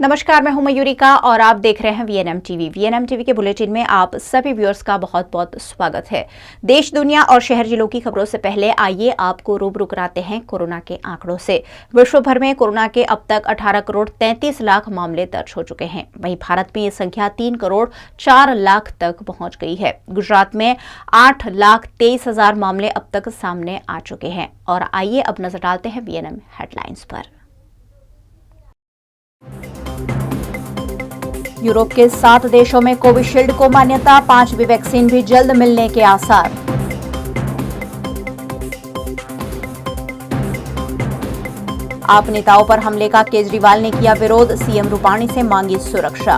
नमस्कार, मैं हूं मयूरिका और आप देख रहे हैं वीएनएम टीवी। वीएनएम टीवी के बुलेटिन में आप सभी व्यूअर्स का बहुत बहुत स्वागत है। देश, दुनिया और शहर जिलों की खबरों से पहले आइए आपको रूबरू कराते हैं कोरोना के आंकड़ों से। विश्व भर में कोरोना के अब तक 18 करोड़ 33 लाख मामले दर्ज हो चुके हैं। वहीं भारत में ये संख्या 3 करोड़ 4 लाख तक पहुंच गई है। गुजरात में 8,23,000 मामले अब तक सामने आ चुके हैं। और आइए अब नजर डालते हैं वीएनएम हेडलाइंस पर। यूरोप के 7 देशों में कोविशील्ड को मान्यता, 5वीं वैक्सीन भी जल्द मिलने के आसार। आप नेताओं पर हमले का केजरीवाल ने किया विरोध, सीएम रूपाणी से मांगी सुरक्षा।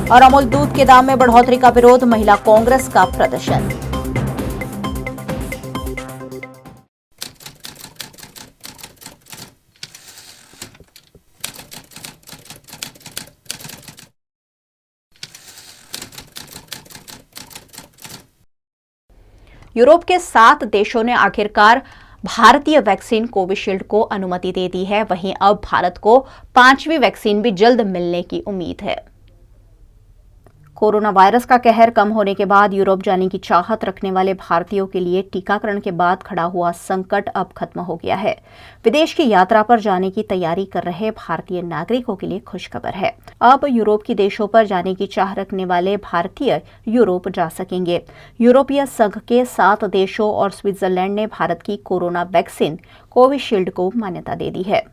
और अमूल दूध के दाम में बढ़ोतरी का विरोध, महिला कांग्रेस का प्रदर्शन। यूरोप के 7 देशों ने आखिरकार भारतीय वैक्सीन कोविशील्ड को अनुमति दे दी है। वहीं अब भारत को 5वीं वैक्सीन भी जल्द मिलने की उम्मीद है। कोरोना वायरस का कहर कम होने के बाद यूरोप जाने की चाहत रखने वाले भारतीयों के लिए टीकाकरण के बाद खड़ा हुआ संकट अब खत्म हो गया है। विदेश की यात्रा पर जाने की तैयारी कर रहे भारतीय नागरिकों के लिए खुशखबर है। अब यूरोप के देशों पर जाने की चाह रखने वाले भारतीय यूरोप जा सकेंगे। यूरोपीय संघ के 7 देशों और स्विट्जरलैंड ने भारत की कोरोना वैक्सीन कोविशील्ड को मान्यता दे दी है।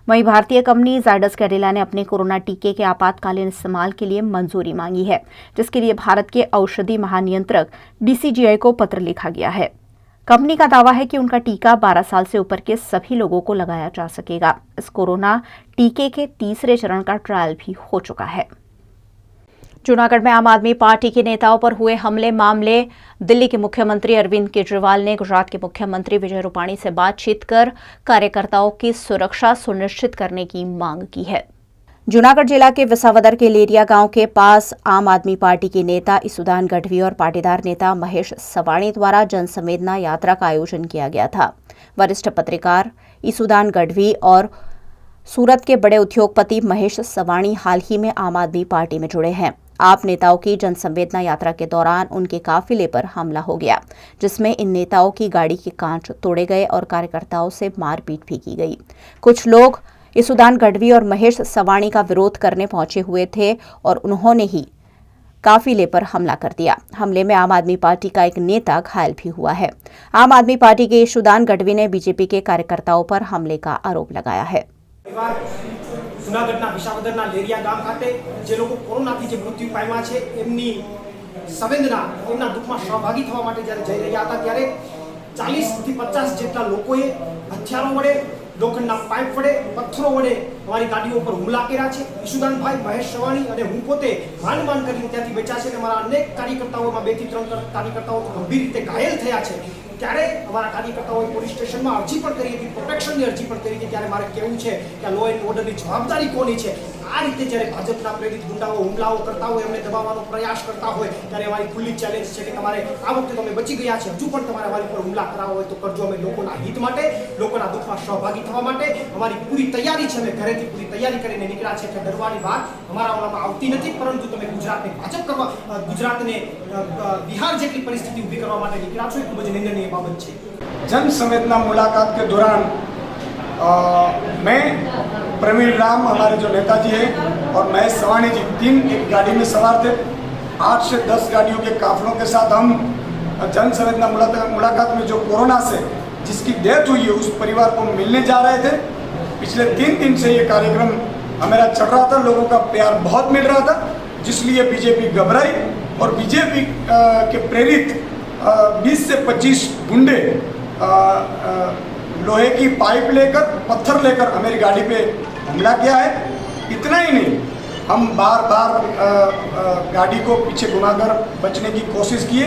वहीं भारतीय कंपनी जायडस कैडिला ने अपने कोरोना टीके के आपातकालीन इस्तेमाल के लिए मंजूरी मांगी है, जिसके लिए भारत के औषधि महानियंत्रक डीसीजीआई को पत्र लिखा गया है। कंपनी का दावा है कि उनका टीका 12 साल से ऊपर के सभी लोगों को लगाया जा सकेगा। इस कोरोना टीके के तीसरे चरण का ट्रायल भी हो चुका है। जूनागढ़ में आम आदमी पार्टी के नेताओं पर हुए हमले मामले दिल्ली के मुख्यमंत्री अरविंद केजरीवाल ने गुजरात के मुख्यमंत्री विजय रूपाणी से बातचीत कर कार्यकर्ताओं की सुरक्षा सुनिश्चित करने की मांग की है। जूनागढ़ जिला के विसावदर के लेरिया गांव के पास आम आदमी पार्टी के नेता ईसुदान गढ़वी और पाटीदार नेता महेश सवाणी द्वारा जनसंवेदना यात्रा का आयोजन किया गया था। वरिष्ठ पत्रकार ईसुदान गढ़वी और सूरत के बड़े उद्योगपति महेश सवाणी हाल ही में आम आदमी पार्टी में जुड़े हैं। आप नेताओं की जनसंवेदना यात्रा के दौरान उनके काफिले पर हमला हो गया, जिसमें इन नेताओं की गाड़ी के कांच तोड़े गए और कार्यकर्ताओं से मारपीट भी की गई। कुछ लोग ईसुदान गढ़वी और महेश सवाणी का विरोध करने पहुंचे हुए थे और उन्होंने ही काफिले पर हमला कर दिया। हमले में आम आदमी पार्टी का एक नेता घायल भी हुआ है। आम आदमी पार्टी के ईसुदान गढ़वी ने बीजेपी के कार्यकर्ताओं पर हमले का आरोप लगाया है। જૂનાગઢના વિસાવદરના લેરિયા ગામ ખાતે જે લોકો કોરોનાથી જે મૃત્યુ પામ્યા છે એમની સંવેદના એમના દુઃખમાં સહભાગી થવા માટે જ્યારે જઈ રહ્યા હતા ત્યારે 40 થી 50 જેટલા લોકોએ હથિયારો વડે, લોખંડના પાઇપ વડે, પથ્થરો વડે અમારી ગાડીઓ પર હુમલા કર્યા છે। ઈશુદાનભાઈ, મહેશ સવાણી અને હું પોતે માંડ કરીને ત્યાંથી બચ્યા છે અને અમારા અનેક કાર્યકર્તાઓમાં 2 થી 3 કાર્યકર્તાઓ ગંભીર રીતે ઘાયલ થયા છે। ત્યારે અમારા કાર્યકર્તાઓએ પોલીસ સ્ટેશનમાં અરજી પણ કરી હતી, પ્રોટેક્શનની અરજી પણ કરી હતી। ત્યારે મારે કહેવું છે કે લો એન્ડ ઓર્ડરની જવાબદારી કોની છે? આ રીતે જ્યારે ભાજપના પ્રેરિત ગુંડાઓ હુમલાઓ કરતા હોય, એમને દબાવવાનો પ્રયાસ કરતા હોય, ત્યારે અમારી ખુલ્લી ચેલેન્જ છે કે તમારે આ વખતે તમે બચી ગયા છે, હજુ પણ તમારે અમારી પર હુમલા કરાવવા હોય તો કરજો। અમે લોકોના હિત માટે, લોકોના દુઃખમાં સહભાગી થવા માટે અમારી પૂરી તૈયારી છે। અમે ઘરેથી પૂરી તૈયારી કરીને નીકળ્યા છે એટલે ડરવાની વાત અમારા ઓલામાં આવતી નથી। પરંતુ તમે ગુજરાતને ભાજપ કરવા, ગુજરાતને બિહાર જેટલી પરિસ્થિતિ ઊભી કરવા માટે નીકળ્યા છો, એ ખૂબ જ નિંદનીય बाबत છે। जन संवेदना मुलाकात के दौरान मैं, प्रवीण राम हमारे जो नेताजी हैं और महेश सवाणी जी 3 एक गाड़ी में सवार थे। 8 से 10 गाड़ियों के काफिलों के साथ हम जन संवेदना मुलाकात में जो कोरोना से जिसकी डेथ हुई है उस परिवार को मिलने जा रहे थे। पिछले 3 दिन से ये कार्यक्रम हमारा चल रहा था, लोगों का प्यार बहुत मिल रहा था, जिसलिए बीजेपी घबराई और बीजेपी के प्रेरित 20 से 25 गुंडे लोहे की पाइप लेकर, पत्थर लेकर हमारी गाड़ी पे हमला किया है। इतना ही नहीं, हम बार बार गाड़ी को पीछे घुमाकर बचने की कोशिश किए,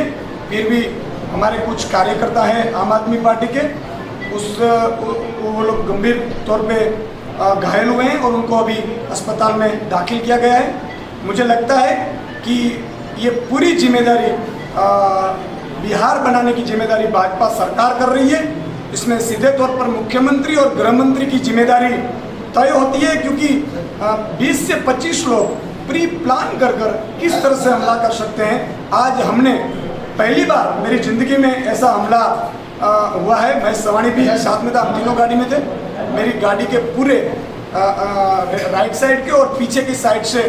फिर भी हमारे कुछ कार्यकर्ता हैं आम आदमी पार्टी के, वो लोग गंभीर तौर पे घायल हुए हैं और उनको अभी अस्पताल में दाखिल किया गया है। मुझे लगता है कि ये पूरी जिम्मेदारी बिहार बनाने की जिम्मेदारी भाजपा सरकार कर रही है। इसमें सीधे तौर पर मुख्यमंत्री और गृह मंत्री की जिम्मेदारी तय होती है, क्योंकि 20 से 25 लोग प्री प्लान कर किस तरह से हमला कर सकते हैं। आज हमने पहली बार मेरी ज़िंदगी में ऐसा हमला हुआ है। मैं सवानी भी साथ में था, हम तीनों गाड़ी में थे। मेरी गाड़ी के पूरे राइट साइड के और पीछे की साइड से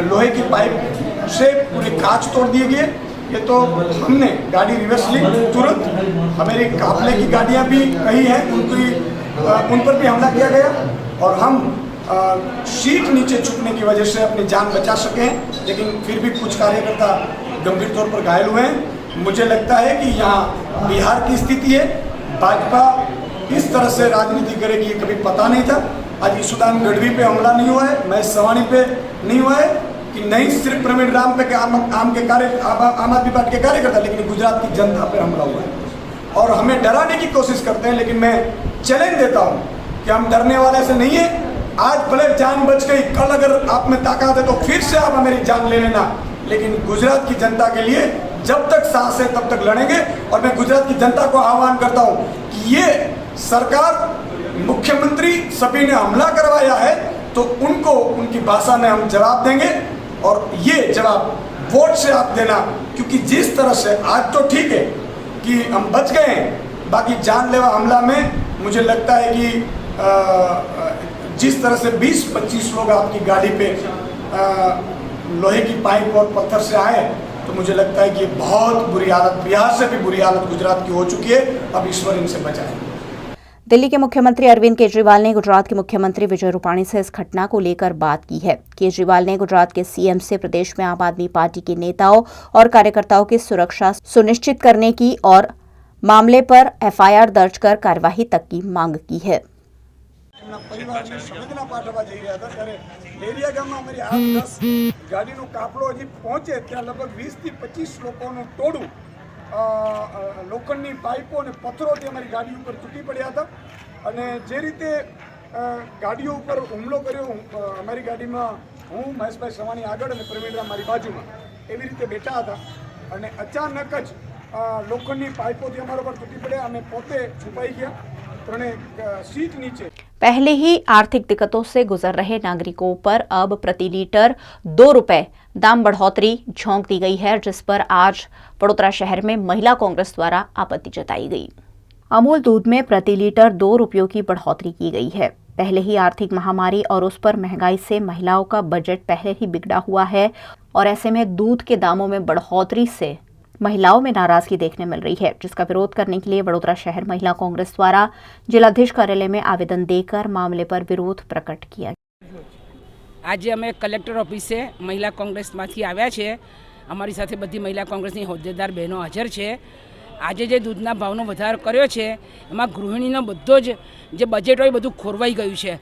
लोहे की पाइप से पूरे कांच तोड़ दिए गए। ये तो हमने गाड़ी रिवर्स ली तुरंत। हमारी काफले की गाड़ियाँ भी कहीं हैं, उन पर भी हमला किया गया और हम सीट नीचे छुपने की वजह से अपनी जान बचा सके हैं, लेकिन फिर भी कुछ कार्यकर्ता गंभीर तौर पर घायल हुए हैं। मुझे लगता है कि यहाँ बिहार की स्थिति है, भाजपा इस तरह से राजनीति करेगी ये कभी पता नहीं था। आज ईसुदान गढ़वी पे हमला नहीं हुआ है, मैं सवानी पे नहीं हुआ है, कि नहीं सिर्फ प्रवीण राम पे आम आदमी पार्टी के कार्यकर्ता, लेकिन गुजरात की जनता पर हमला हुआ है और हमें डराने की कोशिश करते हैं। लेकिन मैं चैलेंज देता हूँ कि हम डरने वाले से नहीं है। आज भले जान बच गई, कल अगर आप में ताकत है तो फिर से आप मेरी जान ले लेना, लेकिन गुजरात की जनता के लिए जब तक सांस है तब तक लड़ेंगे। और मैं गुजरात की जनता को आह्वान करता हूँ कि ये सरकार, मुख्यमंत्री सभी ने हमला करवाया है तो उनको उनकी भाषा में हम जवाब देंगे और ये जवाब वोट से आप देना, क्योंकि जिस तरह से आज तो ठीक है कि हम बच गए हैं, बाकी जानलेवा हमला में मुझे लगता है कि जिस तरह से 20-25 लोग आपकी गाड़ी पे लोहे की पाइप और पत्थर से आए, तो मुझे लगता है कि बहुत बुरी हालत, बिहार से भी बुरी हालत गुजरात की हो चुकी है। अब ईश्वर इनसे बचाए। दिल्ली के मुख्यमंत्री अरविंद केजरीवाल ने गुजरात के मुख्यमंत्री विजय रूपाणी से इस घटना को लेकर बात की है। केजरीवाल ने गुजरात के सीएम से प्रदेश में आम आदमी पार्टी के नेताओं और कार्यकर्ताओं की सुरक्षा सुनिश्चित करने की और मामले पर एफआईआर दर्ज कर कार्यवाही तक की मांग की है। परिवारને સંવેદના પાઠવવા જઈ રહ્યા હતા ત્યારે લેરિયા ગામમાં અમારી 8-10 ગાડીનો કાફલો હજી પહોંચે ત્યાં લગભગ 20 થી 25 લોકોનું ટોળું લોખંડની પાઇપો અને પથ્થરોથી અમારી ગાડી ઉપર તૂટી પડ્યા હતા અને જે રીતે ગાડીઓ ઉપર હુમલો કર્યો, અમારી ગાડીમાં હું મહેશભાઈ સવાણી આગળ અને પ્રવીણરામ મારી બાજુમાં એવી રીતે બેઠા હતા અને અચાનક જ લોખંડની પાઇપોથી અમારા પર તૂટી પડ્યા। અમે પોતે છુપાઈ ગયા, सीट नीचे। पहले ही आर्थिक दिक्कतों से गुजर रहे नागरिकों पर अब प्रति लीटर 2 रुपए दाम बढ़ोतरी झोंक दी गई है, जिस पर आज वडोदरा शहर में महिला कांग्रेस द्वारा आपत्ति जताई गई। अमूल दूध में प्रति लीटर 2 रुपयों की बढ़ोतरी की गई है। पहले ही आर्थिक महामारी और उस पर महंगाई से महिलाओं का बजट पहले ही बिगड़ा हुआ है और ऐसे में दूध के दामों में बढ़ोतरी से महिलाओं में नाराजगी देखने मिल रही है, जिसका विरोध करने के लिए वडोदरा शहर महिला कांग्रेस द्वारा जिलाधीश कार्यालय में आवेदन देकर मामले पर विरोध प्रकट किया। आज अमे कलेक्टर ऑफिसे महिला कांग्रेसमांथी आव्या छे। अमारी साथे बधी महिला कांग्रेसनी होद्देदार बहनों हाजर छे। आज जे दूधना भावनो वधारो कर्यो छे एमां गृहिणीनो बधो ज जे बजेट होय बधुं खोरवाई गयुं छे।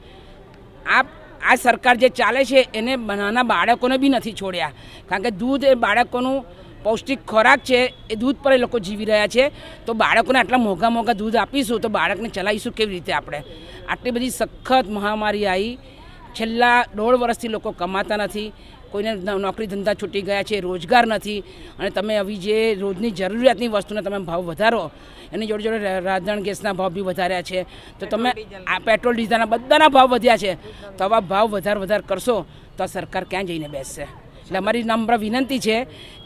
आ सरकार जे चाले छे एने नाना बाळकोने बी नथी छोड्या, कारण के दूध ए बाळकोनुं पौष्टिक खोराक है, ए दूध पर लोग जीवी रहा है। तो बाळकोने आटला मोघा मोघा दूध आपीशुं तो बाळकने चलावीशुं केवी रीते? आपणे आटली बधी सखत महामारी आई, छेल्ला 1.5 वर्षथी लोग कमाता नहीं, कोईने नौकरी धंधा छूटी गया है, रोजगार नहीं, अने तमे अभी जे रोजनी जरूरियातनी वस्तुना तमे भाव वधारो, एनी जोड़े जोड़े रांधण गैसना भाव भी वधार्या छे, तो तमे आ पेट्रोल डीजलना बधाना भाव वध्या छे, तो आवा भाव વધાર करशो तो सरकार क्या जईने बेसशे? એટલે અમારી નમ્ર વિનંતી છે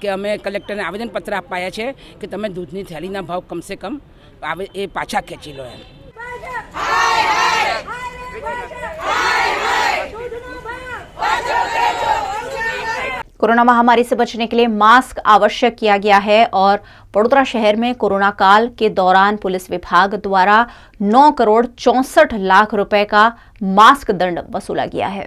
કે અમે કલેક્ટરને આવેદનપત્ર અપાયા છે કે તમે દૂધની થેલીના ભાવ કમસે કમ એ પાછા ખેંચી લો એમ। कोरोना महामारी से बचने के लिए मास्क आवश्यक किया गया है और वडोदरा शहर में कोरोना काल के दौरान पुलिस विभाग द्वारा 9 करोड़ 64 लाख रुपए का मास्क दंड वसूला गया है।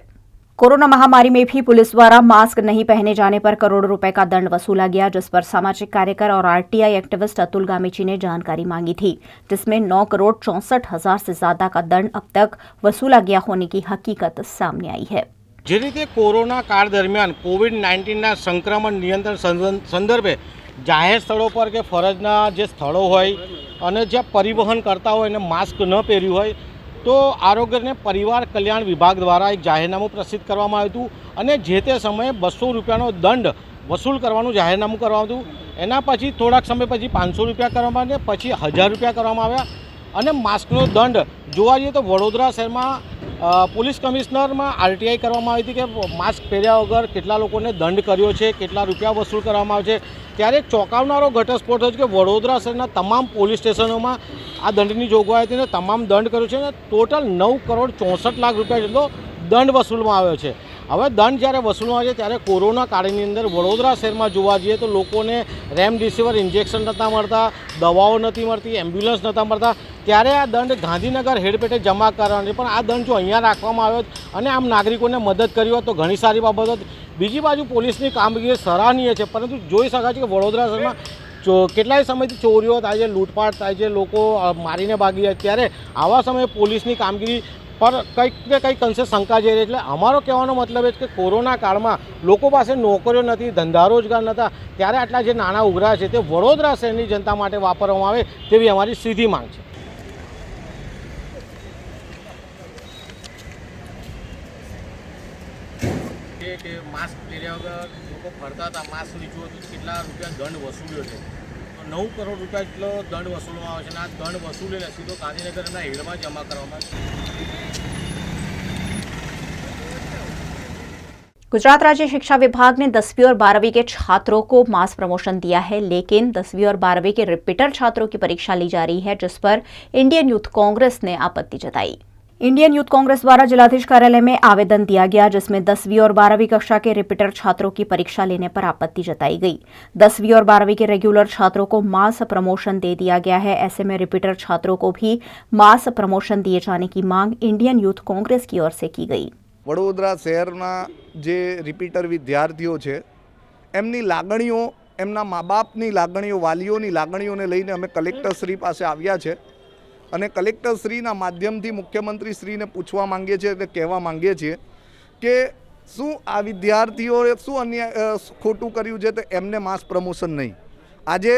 कोरोना महामारी में भी पुलिस द्वारा मास्क नहीं पहने जाने पर करोड़ों रुपए का दंड वसूला गया, जिस पर सामाजिक कार्यकर और आरटीआई एक्टिविस्ट अतुल गामेची ने जानकारी मांगी थी, जिसमें 9 करोड़ 64 हजार से ज्यादा का दंड अब तक वसूला गया होने की हकीकत सामने आई है। જે રીતે કોરોના કાળ દરમિયાન કોવિડ-19ના સંક્રમણ નિયંત્રણ સંદર્ભે જાહેર સ્થળો પર કે ફરજના જે સ્થળો હોય અને જ્યાં પરિવહન કરતા હોય એને માસ્ક ન પહેર્યું હોય તો આરોગ્ય અને પરિવાર કલ્યાણ વિભાગ દ્વારા એક જાહેરનામું પ્રસિદ્ધ કરવામાં આવ્યું હતું અને જે તે સમયે 200 રૂપિયાનો દંડ વસૂલ કરવાનું જાહેરનામું કરવામાં આવ્યું હતું। એના પછી થોડાક સમય પછી 500 રૂપિયા કરવામાં આવ્યા, પછી 1000 રૂપિયા કરવામાં આવ્યા અને માસ્કનો દંડ જોવા જઈએ તો વડોદરા શહેરમાં પોલીસ કમિશનરમાં આરટીઆઈ કરવામાં આવી હતી કે માસ્ક પહેર્યા વગર કેટલા લોકોને દંડ કર્યો છે, કેટલા રૂપિયા વસૂલ કરવામાં આવે છે. ત્યારે એક ચોંકાવનારો ઘટસ્ફોટ થયો કે વડોદરા શહેરના તમામ પોલીસ સ્ટેશનોમાં આ દંડની જોગવાઈ હતી અને તમામ દંડ કર્યો છે અને ટોટલ 9,64,00,000 રૂપિયા જેટલો દંડ વસૂલવામાં આવ્યો છે. હવે દંડ જ્યારે વસૂલવામાં આવે છે ત્યારે કોરોના કાળની અંદર વડોદરા શહેરમાં જોવા જઈએ તો લોકોને રેમડેસિવિર ઇન્જેક્શન નહોતા મળતા, દવાઓ નથી મળતી, એમ્બ્યુલન્સ નહોતા મળતા. ત્યારે આ દંડ ગાંધીનગર હેડપેટે જમા કરવાનો છે. પણ આ દંડ જો અહીંયા રાખવામાં આવ્યો અને આમ નાગરિકોને મદદ કરી હોત તો ઘણી સારી બાબત હતી. બીજી બાજુ પોલીસની કામગીરી સરાહનીય છે, પરંતુ જોઈ શકાય છે કે વડોદરા શહેરમાં કેટલાય સમયથી ચોરીઓ થાય છે, લૂંટફાટ થાય છે, લોકો મારીને ભાગી જાય. ત્યારે આવા સમયે પોલીસની કામગીરી પર કંઈક ને કંઈક અંશે શંકા જઈ રહી. એટલે અમારો કહેવાનો મતલબ એ છે કે કોરોના કાળમાં લોકો પાસે નોકરીઓ નથી, ધંધા રોજગાર નહોતા, ત્યારે આટલા જે નાણાં ઉઘરાયા છે તે વડોદરા શહેરની જનતા માટે વાપરવામાં આવે તેવી અમારી સીધી માંગ છે. કે માસ્ક પહેર્યા વગર લોકો ફરતા હતા, માસ્ક લીધું હતું, કેટલા રૂપિયા દંડ વસૂલ્યો છે. તો 9 કરોડ રૂપિયા જેટલો દંડ વસૂલવામાં આવે છે અને આ દંડ વસૂલીને સીધો ગાંધીનગરના હેડમાં જમા કરવામાં આવે છે. गुजरात राज्य शिक्षा विभाग ने 10वीं और 12वीं के छात्रों को मास प्रमोशन दिया है, लेकिन 10वीं और 12वीं के रिपीटर छात्रों की परीक्षा ली जा रही है, जिस पर इंडियन यूथ कांग्रेस ने आपत्ति जताई. इंडियन यूथ कांग्रेस द्वारा जिलाधीश कार्यालय में आवेदन दिया गया, जिसमें 10वीं और 12वीं कक्षा के रिपीटर छात्रों की परीक्षा लेने पर आपत्ति जताई गई. 10वीं और 12वीं के रेगुलर छात्रों को मास प्रमोशन दे दिया गया है. ऐसे में रिपीटर छात्रों को भी मास प्रमोशन दिए जाने की मांग इंडियन यूथ कांग्रेस की ओर से की गई. વડોદરા શહેરના જે રિપીટર વિદ્યાર્થીઓ છે એમની લાગણીઓ, એમના મા બાપની લાગણીઓ, વાલીઓની લાગણીઓને લઈને અમે કલેક્ટરશ્રી પાસે આવ્યા છે અને કલેક્ટરશ્રીના માધ્યમથી મુખ્યમંત્રીશ્રીને પૂછવા માંગીએ છીએ અને કહેવા માંગીએ છીએ કે શું આ વિદ્યાર્થીઓએ શું અન્ય ખોટું કર્યું છે તો એમને માસ પ્રમોશન નહીં. આજે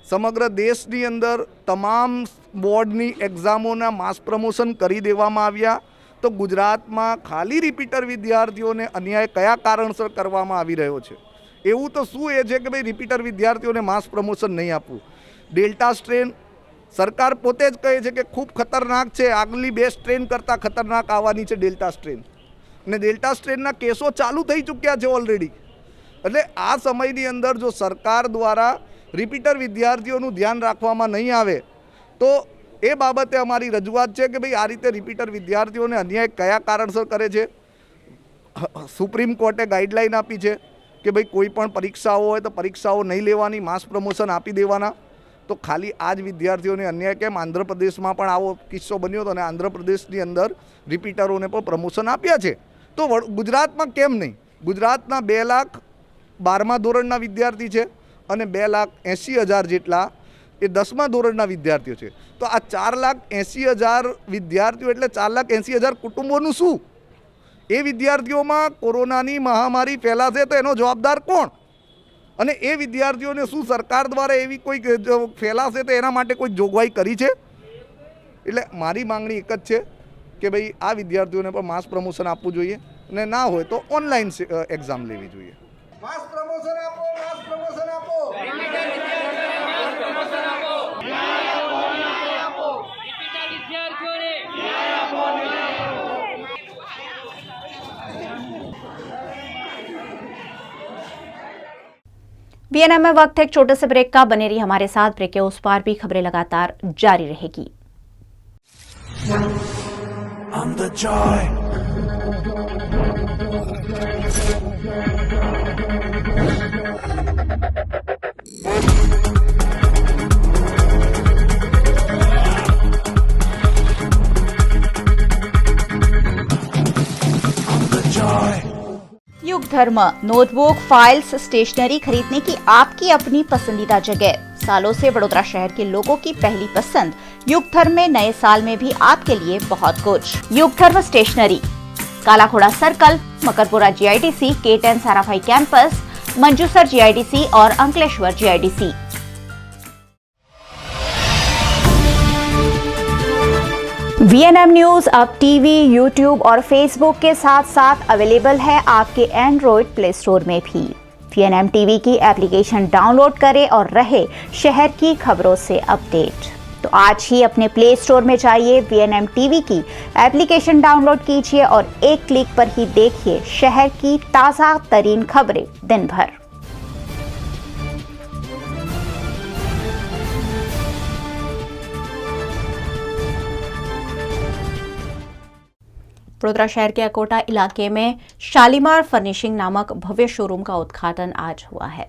સમગ્ર દેશની અંદર તમામ બોર્ડની એક્ઝામોના માસ પ્રમોશન કરી દેવામાં આવ્યા, તો ગુજરાતમાં ખાલી રિપીટર વિદ્યાર્થીઓને અન્યાય કયા કારણસર કરવામાં આવી રહ્યો છે? એવું તો શું એ છે કે ભાઈ રિપીટર વિદ્યાર્થીઓને માસ પ્રમોશન નહીં આપવું? ડેલ્ટા સ્ટ્રેન સરકાર પોતે જ કહે છે કે ખૂબ ખતરનાક છે, આગલી 2 સ્ટ્રેન કરતાં ખતરનાક આવવાની છે ડેલ્ટા સ્ટ્રેન, અને ડેલ્ટા સ્ટ્રેનના કેસો ચાલુ થઈ ચૂક્યા છે ઓલરેડી. એટલે આ સમયની અંદર જો સરકાર દ્વારા રિપીટર વિદ્યાર્થીઓનું ધ્યાન રાખવામાં નહીં આવે તો એ બાબતે અમારી રજૂઆત છે કે ભાઈ આ રીતે રિપીટર વિદ્યાર્થીઓને અન્યાય કયા કારણસર કરે છે. સુપ્રીમ કોર્ટે ગાઈડલાઈન આપી છે કે ભાઈ કોઈ પણ પરીક્ષાઓ હોય તો પરીક્ષાઓ નહીં લેવાની, માસ પ્રમોશન આપી દેવાના. તો ખાલી આ જ વિદ્યાર્થીઓને અન્યાય કેમ? આંધ્રપ્રદેશમાં પણ આવો કિસ્સો બન્યો હતો અને આંધ્રપ્રદેશની અંદર રિપીટરોને પણ પ્રમોશન આપ્યા છે, તો ગુજરાતમાં કેમ નહીં? ગુજરાતના 2,12મા ધોરણના વિદ્યાર્થી છે અને 2,80,000 જેટલા એ 10મા ધોરણના વિદ્યાર્થીઓ છે. તો આ 4,80,000 વિદ્યાર્થીઓ એટલે 4,80,000 કુટુંબોનું શું? એ વિદ્યાર્થીઓમાં કોરોનાની મહામારી ફેલાશે તો એનો જવાબદાર કોણ? અને એ વિદ્યાર્થીઓને શું સરકાર દ્વારા એવી કોઈ ફેલાશે તો એના માટે કોઈ જોગવાઈ કરી છે? એટલે મારી માંગણી એક જ છે કે ભાઈ આ વિદ્યાર્થીઓને પણ માસ પ્રમોશન આપવું જોઈએ અને ના હોય તો ઓનલાઈન એક્ઝામ લેવી જોઈએ. માસ પ્રમોશન આપો, માસ પ્રમોશન આપો. बीएनएम में वक्त है एक छोटे से ब्रेक का. बने रही हमारे साथ. ब्रेक के उस पार भी खबरें लगातार जारी रहेगी. I'm the joy. युग धर्म नोटबुक, फाइल्स, स्टेशनरी खरीदने की आपकी अपनी पसंदीदा जगह. सालों से वडोदरा शहर के लोगों की पहली पसंद. युग धर्म में नए साल में भी आपके लिए बहुत कुछ. Yug Dharm stationery, Kalakhoda circle, Makarpura GIDC, K10 Sarabhai campus, Manjusar GIDC और अंकलेश्वर जीआईडीसी. VNM न्यूज अब टीवी, यूट्यूब और फेसबुक के साथ साथ अवेलेबल है आपके एंड्रॉइड प्ले स्टोर में भी. VNM टीवी की एप्लीकेशन डाउनलोड करें और रहे शहर की खबरों से अपडेट. तो आज ही अपने प्ले स्टोर में जाइए, VNM टीवी की एप्लीकेशन डाउनलोड कीजिए और एक क्लिक पर ही देखिए शहर की ताज़ा तरीन खबरें दिन भर। वडोदरा शहर के अकोटा इलाके में शालीमार फर्निशिंग नामक भव्य शोरूम का उद्घाटन आज हुआ है।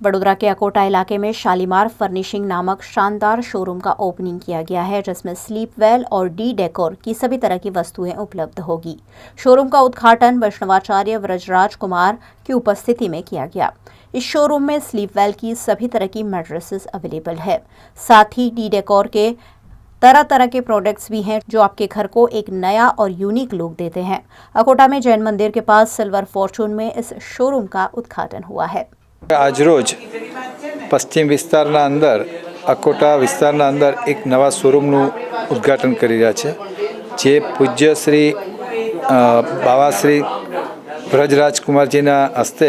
वडोदरा के अकोटा इलाके में शालीमार फर्निशिंग नामक शानदार शोरूम का ओपनिंग किया गया है, जिसमें स्लीपवेल और डी डेकोर की सभी तरह की वस्तुएं उपलब्ध होगी। शोरूम का उद्घाटन वैष्णवाचार्य व्रजराज कुमार की उपस्थिति में किया गया। इस शोरूम में स्लीपवेल की सभी तरह की मैट्रेसेस अवेलेबल है। साथ ही डी डेकोर के तरह तरह के प्रोडक्ट्स भी हैं जो आपके घर को एक नया और यूनिक लुक देते हैं। अकोटा में जैन मंदिर के पास सिल्वर फॉर्चून में इस शोरूम का उद्घाटन हुआ है। આજરોજ પશ્ચિમ વિસ્તારના અંદર અકોટા વિસ્તારના અંદર એક નવા શોરૂમનું ઉદ્ઘાટન કરી રહ્યા છે, જે પૂજ્ય શ્રી બાવાશ્રી વ્રજરાજકુમારજીના હસ્તે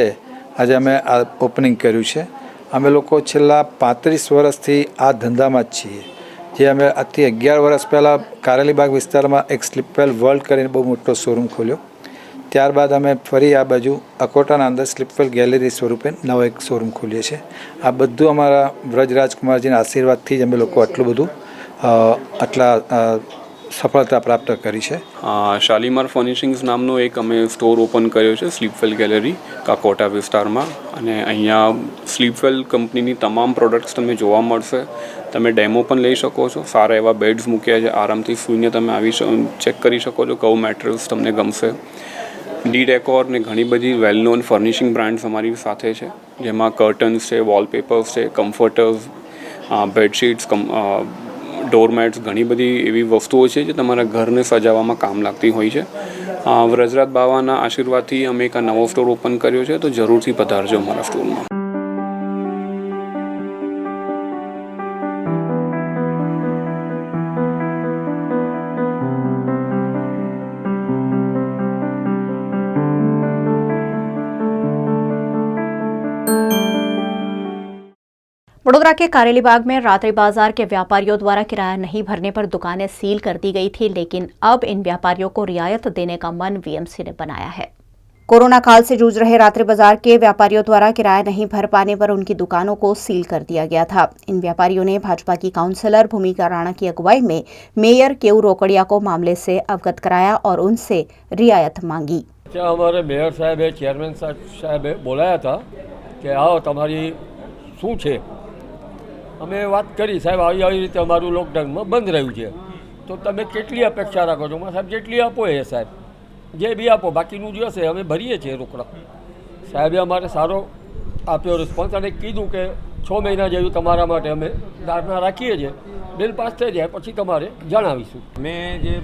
આજે અમે આ ઓપનિંગ કર્યું છે। અમે લોકો છેલ્લા 35 વર્ષથી આ ધંધામાં જ છીએ, જે અમે આજથી 11 વર્ષ પહેલાં કારેલીબાગ વિસ્તારમાં એક સ્લીપવેલ વર્લ્ડ કરીને બહુ મોટો શોરૂમ ખોલ્યો। ત્યારબાદ અમે ફરી આ બાજુ અકોટાના અંદર સ્લીપવેલ ગેલેરી સ્વરૂપે નવો એક શોરૂમ ખોલીએ છીએ। આ બધું અમારા વ્રજરાજકુમારજીના આશીર્વાદથી જ અમે લોકો આટલું બધું આટલા સફળતા પ્રાપ્ત કરી છે। શાલીમાર ફર્નિશિંગ્સ નામનો એક અમે સ્ટોર ઓપન કર્યો છે સ્લીપવેલ ગેલેરી કાકોટા વિસ્તારમાં, અને અહીંયા સ્લીપવેલ કંપનીની તમામ પ્રોડક્ટ્સ તમને જોવા મળશે। તમે ડેમો પણ લઈ શકો છો। સારા એવા બેડ્સ મૂક્યા છે, આરામથી સૂઈને તમે આવી ચેક કરી શકો છો કયું મેટેરિયલ્સ તમને ગમશે। ડી ડેકોર ને ઘણી બધી વેલ નોન ફર્નિશિંગ બ્રાન્ડ્સ અમારી સાથે છે, જેમાં કર્ટન્સ છે, વોલપેપર્સ છે, કમ્ફર્ટર્સ, બેડશીટ્સ, ડોરમેટ્સ, ઘણી બધી એવી વસ્તુઓ છે જે તમારા ઘરને સજાવવામાં કામ લાગતી હોય છે। વ્રજરાજ બાવાના આશીર્વાદથી અમે એક નવો સ્ટોર ઓપન કર્યો છે, તો જરૂરથી પધારજો અમારા સ્ટોરમાં। वडोदरा के कारेलीबाग में रात्रि बाजार के व्यापारियों द्वारा किराया नहीं भरने पर दुकानें सील कर दी गई थी, लेकिन अब इन व्यापारियों को रियायत देने का मन VMC ने बनाया है। कोरोना काल से जूझ रहे रात्रि बाजार के व्यापारियों द्वारा किराया नहीं भर पाने पर उनकी दुकानों को सील कर दिया गया था। इन व्यापारियों ने भाजपा की काउंसलर भूमिका राणा की अगुवाई में मेयर केयू रोकड़िया को मामले से अवगत कराया और उनसे रियायत मांगी। हमारे मेयर साहब चेयरमैन साहब बोलाया था कि आओ तमारी शू है, અમે વાત કરી સાહેબ આવી રીતે અમારું લોકડાઉનમાં બંધ રહ્યું છે, તો તમે કેટલી અપેક્ષા રાખો છો? સાહેબ જેટલી આપો એ સાહેબ જે બી આપો, બાકીનું જે હશે અમે ભરીએ છીએ રોકડા। સાહેબે અમારે સારો આપ્યો રિસ્પોન્સ અને કીધું કે 6 મહિના જેવું તમારા માટે અમે ધારણા રાખીએ છીએ, બિલ પાસ થઈ જાય પછી તમારે જણાવીશું। અમે જે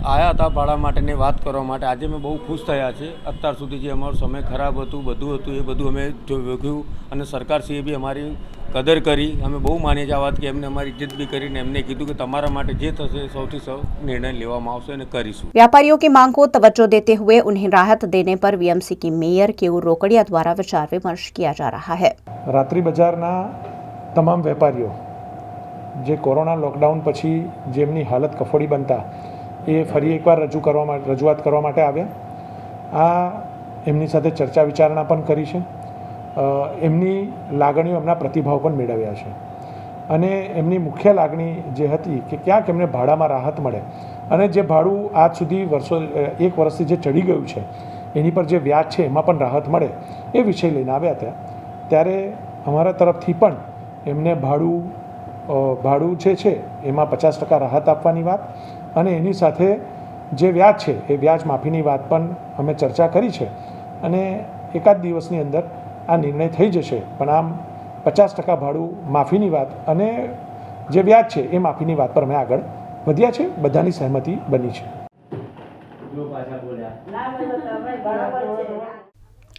આવ્યા હતા ભાડા માટેની વાત કરવા માટે, આજે અમે બહુ ખુશ થયા છે। અત્યાર સુધી જે અમારો સમય ખરાબ હતું, બધું હતું, એ બધું અમે જોયું અને સરકારશ્રીએ બી અમારી કદર કરી। અમે બહુ માનીએ છીએ આ વાત કે એમને અમારી ઇજ્જત બી કરીને એમને કીધું કે તમારા માટે જે થશે સૌથી નિર્ણય લેવામાં આવશે અને કરીશું। व्यापारियों की मांग को तवज्जो देते हुए उन्हें राहत देने पर VMC की मेयर केयू रोकड़िया द्वारा विचार विमर्श किया जा रहा है। રાત્રિ બજારના તમામ વેપારીઓ જે કોરોના લોકડાઉન પછી જેમની હાલત કફોડી બનતા એ ફરી એકવાર રજૂઆત કરવા માટે આવ્યા। આ એમની સાથે ચર્ચા વિચારણા પણ કરી છે, એમની લાગણીઓ, એમના પ્રતિભાવ પણ મેળવ્યા છે, અને એમની મુખ્ય લાગણી જે હતી કે ક્યાંક એમને ભાડામાં રાહત મળે, અને જે ભાડું આજ સુધી એક વર્ષથી જે ચડી ગયું છે એની પર જે વ્યાજ છે એમાં પણ રાહત મળે, એ વિષય લઈને આવ્યા હતા। ત્યારે અમારા તરફથી પણ એમને ભાડું જે છે એમાં 50% રાહત આપવાની વાત અને એની સાથે જે વ્યાજ છે એ વ્યાજ માફીની વાત પણ અમે ચર્ચા કરી છે, અને એકાદ દિવસની અંદર આ નિર્ણય થઈ જશે। પણ આમ 50% ભાડું માફીની વાત અને જે વ્યાજ છે એ માફીની વાત પર અમે આગળ વધ્યા છે, બધાની સહમતિ બની છે।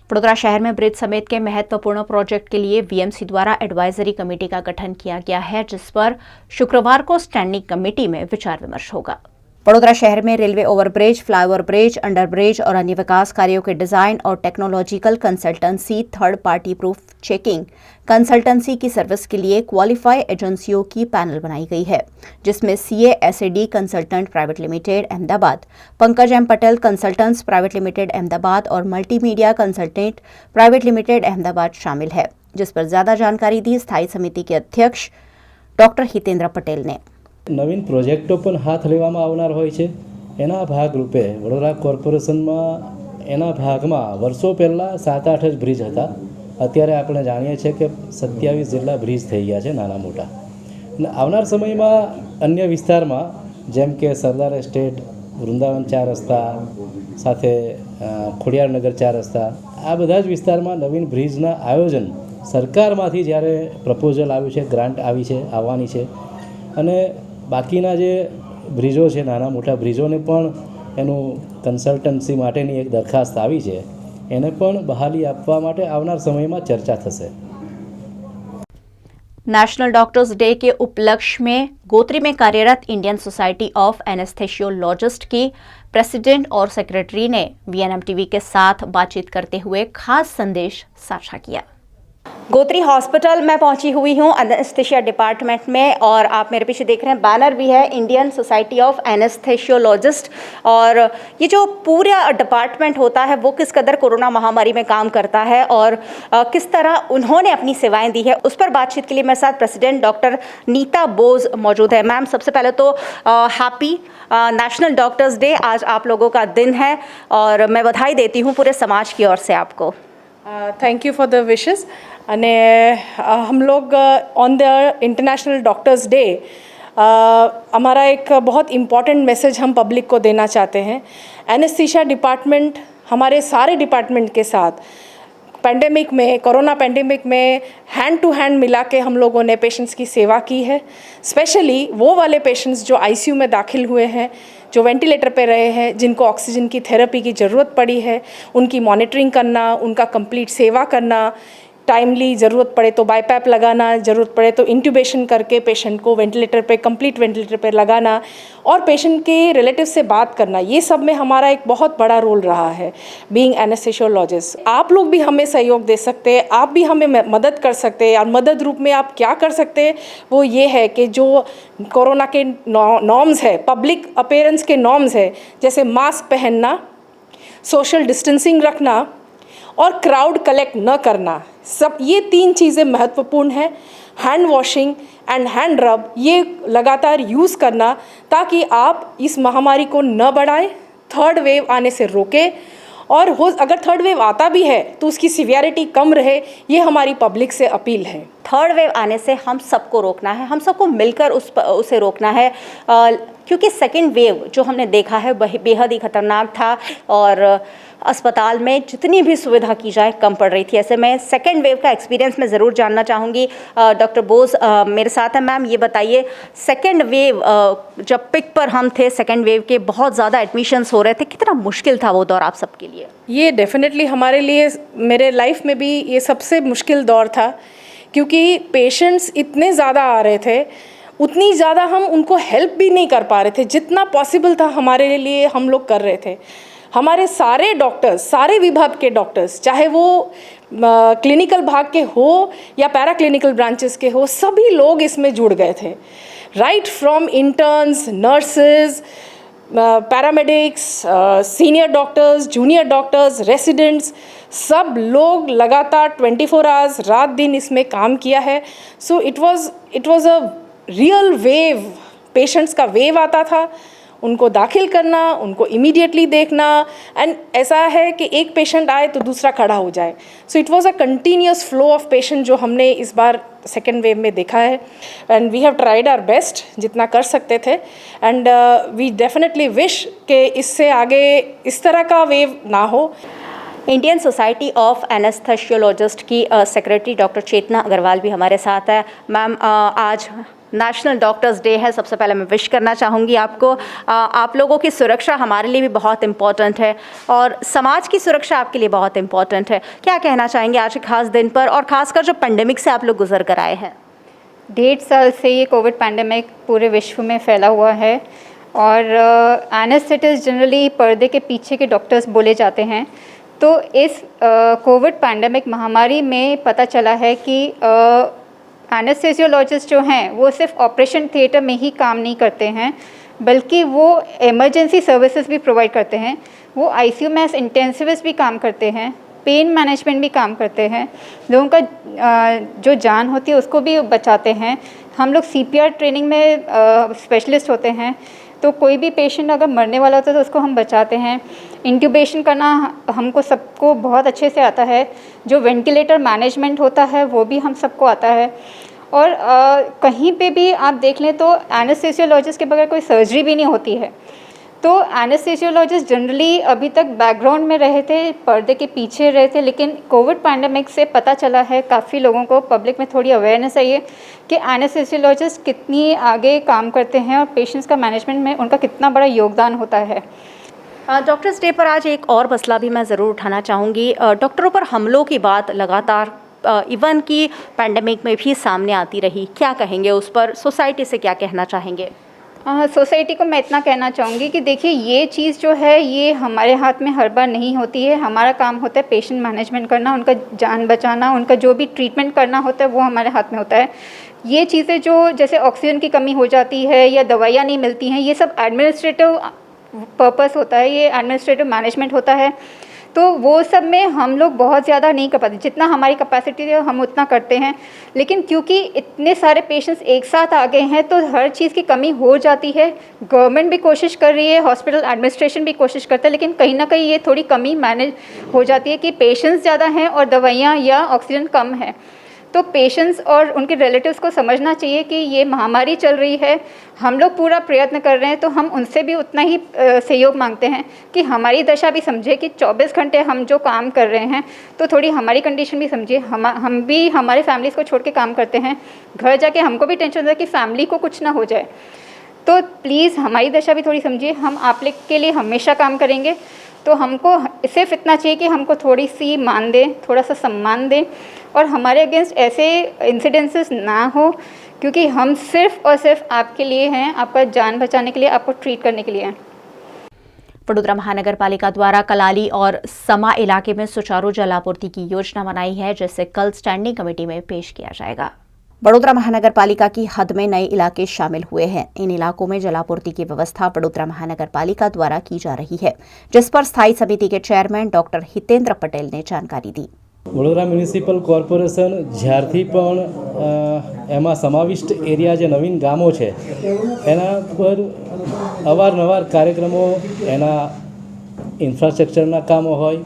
वडोदरा शहर में ब्रिज समेत के महत्वपूर्ण प्रोजेक्ट के लिए VMC द्वारा एडवाइजरी कमेटी का गठन किया गया है, जिस पर शुक्रवार को स्टैंडिंग कमेटी में विचार विमर्श होगा। वडोदरा शहर में railway overbridge, flyover bridge, underbridge और अन्य विकास कार्यों के डिजाइन और technological consultancy, third party proof checking consultancy की सर्विस के लिए क्वालिफाइड एजेंसियों की पैनल बनाई गई है, जिसमें CASAD consultant private limited Ahmedabad, Pankaj M Patel consultants private limited Ahmedabad और multimedia consultant private limited Ahmedabad शामिल है, जिस पर ज्यादा जानकारी दी स्थायी समिति के अध्यक्ष डॉक्टर हितेंद्र पटेल ने। नवीन प्रोजेक्टो पण हाथ लेवामां आवनार होय छे। एना भागरूपे वडोदरा कोर्पोरेशनमां एना भागमां वर्षो पहेला 7-8 ज ब्रिज हता। अत्यारे आपणे जाणीए छीए के 27 जेटला ब्रिज थई गया छे नाना मोटा। અને આવનાર સમયમાં अन्य વિસ્તારમાં જેમ કે સરદાર એસ્ટેટ, વૃંદાવન 4 રસ્તા સાથે ખોડિયારનગર 4 રસ્તા, આ બધા જ વિસ્તારમાં નવીન બ્રિજના આયોજન સરકારમાંથી જ્યારે પ્રપોઝલ આવ્યું છે, ગ્રાન્ટ આવી છે, આવવાની છે અને બાકીના જે બ્રિજો છે, નાના મોટા બ્રિજોને પણ એનું કન્સલ્ટન્સી માટેની એક દરખાસ્ત આવી છે, એને પણ બહાલી આપવા માટે આવનાર સમયમાં ચર્ચા થશે। नेशनल डॉक्टर्स डे के उपलक्ष्य में गोत्री में कार्यरत इंडियन सोसाइटी ऑफ एनेस्थेशियोलॉजिस्ट की प्रेसिडेंट और सेक्रेटरी ने VNM टीवी के साथ बातचीत करते हुए खास संदेश साझा किया। गोत्री हॉस्पिटल में पहुंची हुई हूं एनेस्थेशिया डिपार्टमेंट में, और आप मेरे पीछे देख रहे हैं बैनर भी है इंडियन सोसाइटी ऑफ एनेस्थेशियोलॉजिस्ट। और ये जो पूरा डिपार्टमेंट होता है वो किस कदर कोरोना महामारी में काम करता है और किस तरह उन्होंने अपनी सेवाएं दी है, उस पर बातचीत के लिए मेरे साथ प्रेसिडेंट डॉक्टर नीता बोस मौजूद है। मैम, सबसे पहले तो हैप्पी नेशनल डॉक्टर्स डे। आज आप लोगों का दिन है और मैं बधाई देती हूँ पूरे समाज की ओर से आपको। Thank you for the wishes. અને हम लोग on the international doctors day हमारा एक बहुत इम्पॉर्टेंट मैसेज हम पब्लिक को देना चाहते हैं। एनेस्थीसिया डिपार्टमेंट हमारे सारे डिपार्टमेंट के साथ पेंडेमिक में, कोरोना पेंडेमिक में हैंड टू हैंड मिला के हम लोगों ने पेशेंट्स की सेवा की है। स्पेशली वो वाले पेशेंट्स जो ICU में दाखिल हुए हैं, जो वेंटिलेटर पे रहे हैं, जिनको ऑक्सीजन की थेरेपी की ज़रूरत पड़ी है, उनकी मॉनिटरिंग करना, उनका कंप्लीट सेवा करना, टाइमली ज़रूरत पड़े तो बाईपैप लगाना, ज़रूरत पड़े तो इंट्यूबेशन करके पेशेंट को वेंटिलेटर पे, कंप्लीट वेंटिलेटर पे लगाना और पेशेंट के रिलेटिव से बात करना, ये सब में हमारा एक बहुत बड़ा रोल रहा है बीइंग एनेस्थेशियोलॉजिस्ट। आप लोग भी हमें सहयोग दे सकते हैं, आप भी हमें मदद कर सकते हैं। और मदद रूप में आप क्या कर सकते हैं वो ये है कि जो कोरोना के नॉर्म्स है, पब्लिक अपीयरेंस के नॉर्म्स है, जैसे मास्क पहनना, सोशल डिस्टेंसिंग रखना और क्राउड कलेक्ट न करना, सब ये 3 चीज़ें महत्वपूर्ण हैं। हैंड वॉशिंग एंड हैंड रब ये लगातार यूज़ करना ताकि आप इस महामारी को न बढ़ाएं, थर्ड वेव आने से रोकें, और अगर थर्ड वेव आता भी है तो उसकी सिवियरिटी कम रहे, ये हमारी पब्लिक से अपील है। थर्ड वेव आने से हम सबको रोकना है, हम सबको मिलकर उसे रोकना है, क्योंकि सेकेंड वेव जो हमने देखा है वह बेहद ही खतरनाक था और अस्पताल में जितनी भी सुविधा की जाए कम पड़ रही थी। ऐसे में सेकेंड वेव का एक्सपीरियंस मैं ज़रूर जानना चाहूँगी। डॉक्टर बोस मेरे साथ हैं। मैम, ये बताइए, सेकेंड वेव जब पिक पर हम थे, सेकेंड वेव के बहुत ज़्यादा एडमिशन्स हो रहे थे, कितना मुश्किल था वो दौर आप सबके लिए? ये डेफिनेटली हमारे लिए, मेरे लाइफ में भी ये सबसे मुश्किल दौर था, क्योंकि पेशेंट्स इतने ज़्यादा आ रहे थे, उतनी ज़्यादा हम उनको हेल्प भी नहीं कर पा रहे थे। जितना पॉसिबल था हमारे लिए हम लोग कर रहे थे। हमारे सारे डॉक्टर्स, सारे विभाग के डॉक्टर्स, चाहे वो क्लिनिकल भाग के हो या पैरा क्लिनिकल ब्रांचेस के हो, सभी लोग इसमें जुड़ गए थे। Right from interns, nurses, paramedics, senior doctors, junior doctors, residents, सब लोग लगातार 24 आवर्स रात दिन इसमें काम किया है। सो it was a real wave. Patients का वेव आता था, उनको दाखिल करना, उनको इमीडिएटली देखना, एंड ऐसा है कि एक पेशेंट आए तो दूसरा खड़ा हो जाए। So it was a continuous flow of patient जो हमने इस बार सेकेंड वेव में देखा है, and we have tried our best जितना कर सकते थे, एंड वी डेफिनेटली विश कि इससे आगे इस तरह का वेव ना हो। इंडियन सोसाइटी ऑफ एनेस्थेशियोलॉजिस्ट की सेक्रेटरी डॉक्टर चेतना अग्रवाल भी हमारे साथ है। मैम, आज नेशनल डॉक्टर्स डे है, सबसे पहले मैं विश करना चाहूँगी आपको। आप लोगों की सुरक्षा हमारे लिए भी बहुत इम्पॉर्टेंट है और समाज की सुरक्षा आपके लिए बहुत इम्पॉर्टेंट है। क्या कहना चाहेंगे आज के खास दिन पर, और खासकर जो पेंडेमिक से आप लोग गुजर कर आए हैं? 1.5 साल से ये कोविड पैंडेमिक पूरे विश्व में फैला हुआ है और एनेस्थेटिस्ट जनरली पर्दे के पीछे के डॉक्टर्स बोले जाते हैं। तो इस कोविड पैंडमिक महामारी में पता चला है कि एनेस्थेसियोलॉजिस्ट जो हैं वो सिर्फ ऑपरेशन थिएटर में ही काम नहीं करते हैं, बल्कि वो इमरजेंसी सर्विसेज भी प्रोवाइड करते हैं। वो आईसीयू में एज इंटेंसिविस्ट भी काम करते हैं, पेन मैनेजमेंट भी काम करते हैं, लोगों का जो जान होती है उसको भी बचाते हैं। हम लोग सीपीआर ट्रेनिंग में स्पेशलिस्ट होते हैं, तो कोई भी पेशेंट अगर मरने वाला होता है तो उसको हम बचाते हैं। इंट्यूबेशन करना हमको सबको बहुत अच्छे से आता है, जो वेंटिलेटर मैनेजमेंट होता है वो भी हम सबको आता है। और कहीं पे भी आप देख लें तो एनेस्थेसियोलॉजिस्ट के बगैर कोई सर्जरी भी नहीं होती है। तो एनेस्थेसियोलॉजिस्ट जनरली अभी तक बैकग्राउंड में रहे थे, पर्दे के पीछे रहे थे, लेकिन कोविड पैंडमिक से पता चला है, काफ़ी लोगों को पब्लिक में थोड़ी अवेयरनेस आई है कि एनेस्थेसियोलॉजिस्ट कितनी आगे काम करते हैं और पेशेंट्स का मैनेजमेंट में उनका कितना बड़ा योगदान होता है। डॉक्टर्स डे पर आज एक और मसला भी मैं ज़रूर उठाना चाहूँगी। डॉक्टरों पर हमलों की बात लगातार इवन की पैंडमिक में भी सामने आती रही, क्या कहेंगे उस पर? सोसाइटी से क्या कहना चाहेंगे? सोसाइटी को मैं इतना कहना चाहूँगी कि देखिए, ये चीज़ जो है ये हमारे हाथ में हर बार नहीं होती है। हमारा काम होता है पेशेंट मैनेजमेंट करना, उनका जान बचाना, उनका जो भी ट्रीटमेंट करना होता है वो हमारे हाथ में होता है। ये चीज़ें जो जैसे ऑक्सीजन की कमी हो जाती है या दवाइयाँ नहीं मिलती हैं, ये सब एडमिनिस्ट्रेटिव पर्पस होता है, ये एडमिनिस्ट्रेटिव मैनेजमेंट होता है। तो वो सब में हम लोग बहुत ज़्यादा नहीं कर पाते, जितना हमारी कैपेसिटी है हम उतना करते हैं। लेकिन क्योंकि इतने सारे पेशेंट्स एक साथ आ गए हैं तो हर चीज़ की कमी हो जाती है। गवर्नमेंट भी कोशिश कर रही है, हॉस्पिटल एडमिनिस्ट्रेशन भी कोशिश करता है, लेकिन कहीं ना कहीं ये थोड़ी कमी मैनेज हो जाती है कि पेशेंट्स ज़्यादा हैं और दवाइयाँ या ऑक्सीजन कम है। तो पेशेंट्स और उनके रिलेटिव्स को समझना चाहिए कि ये महामारी चल रही है, हम लोग पूरा प्रयत्न कर रहे हैं, तो हम उनसे भी उतना ही सहयोग मांगते हैं कि हमारी दशा भी समझे कि 24 घंटे हम जो काम कर रहे हैं तो थोड़ी हमारी कंडीशन भी समझिए। हम भी हमारे फैमिलीज़ को छोड़ के काम करते हैं, घर जाके हमको भी टेंशन होता है कि फैमिली को कुछ ना हो जाए। तो प्लीज़ हमारी दशा भी थोड़ी समझिए। हम आप लोग के लिए हमेशा काम करेंगे, तो हमको सिर्फ इतना चाहिए कि हमको थोड़ी सी मान दें, थोड़ा सा सम्मान दें और हमारे अगेंस्ट ऐसे इंसिडेंसेस ना हो, क्योंकि हम सिर्फ और सिर्फ आपके लिए हैं, आपका जान बचाने के लिए, आपको ट्रीट करने के लिए हैं। वडोदरा महानगर पालिका द्वारा कलाली और समा इलाके में सुचारू जलापूर्ति की योजना बनाई है, जिसे कल स्टैंडिंग कमेटी में पेश किया जाएगा। वडोदरा महानगर पालिका की हद में नए इलाके शामिल हुए हैं। इन इलाकों में जलापूर्ति की व्यवस्था वडोदरा महानगर पालिका द्वारा की जा रही है, जिस पर स्थायी समिति के चेयरमैन डॉक्टर हितेंद्र पटेल ने जानकारी दी। वडोदरा म्युनिसिपल કોર્પોરેશન જ્યારથી પણ એમાં સમાવિષ્ટ એરિયા જે નવીન ગામો છે એના પર અવારનવાર કાર્યક્રમો, એના ઇન્ફ્રાસ્ટ્રક્ચરના કામો હોય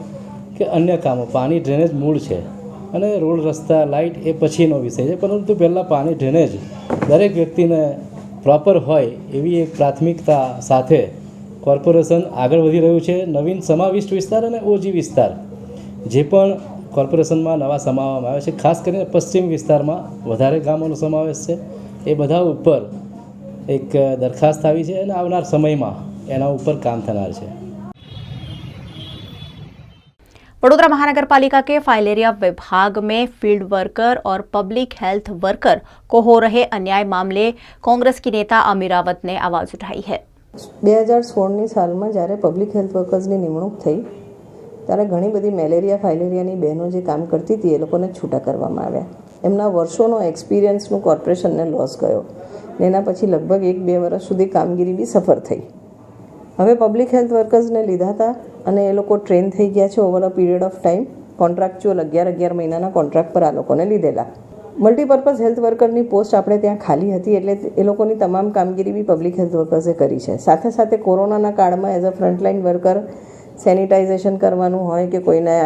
કે અન્ય કામો, પાણી ડ્રેનેજ મૂળ છે અને રોડ રસ્તા લાઇટ એ પછીનો વિષય છે, પરંતુ પહેલાં પાણી ડ્રેનેજ દરેક વ્યક્તિને પ્રોપર હોય એવી એક પ્રાથમિકતા સાથે કોર્પોરેશન આગળ વધી રહ્યું છે। નવીન સમાવિષ્ટ વિસ્તાર અને ઓજી વિસ્તાર જે પણ કોર્પોરેશનમાં નવા સમાવવામાં આવે છે, ખાસ કરીને પશ્ચિમ વિસ્તારમાં વધારે ગામોનો સમાવેશ છે, એ બધા ઉપર એક દરખાસ્ત આવી છે અને આવનાર સમયમાં એના ઉપર કામ થનાર છે। वडोदरा महानगर पालिका के फाइलेरिया विभाग में फील्ड वर्कर और पब्लिक हेल्थ वर्कर को हो रहे अन्याय मामले कांग्रेस की नेता अमीरावत ने आवाज उठाई है। 2016 सालમાં જ્યારે પબ્લિક હેલ્થ વર્કર્સની નિમણૂક થઈ ત્યારે ઘણી બધી મેલેરિયા ફાઇલેરિયાની બહેનો જે કામ કરતી હતી એ લોકોને છૂટા કરવામાં આવ્યા। એમના વર્ષોનો એક્સપિરિયન્સનું કોર્પોરેશનને લોસ ગયો ને એના પછી લગભગ 1-2 વર્ષ સુધી કામગીરી બી સફર થઈ। હવે પબ્લિક હેલ્થ વર્કર્સને લીધા હતા અને એ લોકો ટ્રેન થઈ ગયા છે over a period of time. Contractual 11 મહિનાના કોન્ટ્રાક્ટ પર આ લોકોને લીધેલા। મલ્ટીપર્પઝ હેલ્થ વર્કરની પોસ્ટ આપણે ત્યાં ખાલી હતી, એટલે એ લોકોની તમામ કામગીરી બી પબ્લિક હેલ્થ વર્કર્સે કરી છે। સાથે સાથે કોરોનાના કાળમાં as a frontline worker sanitization કરવાનું હોય કે કોઈને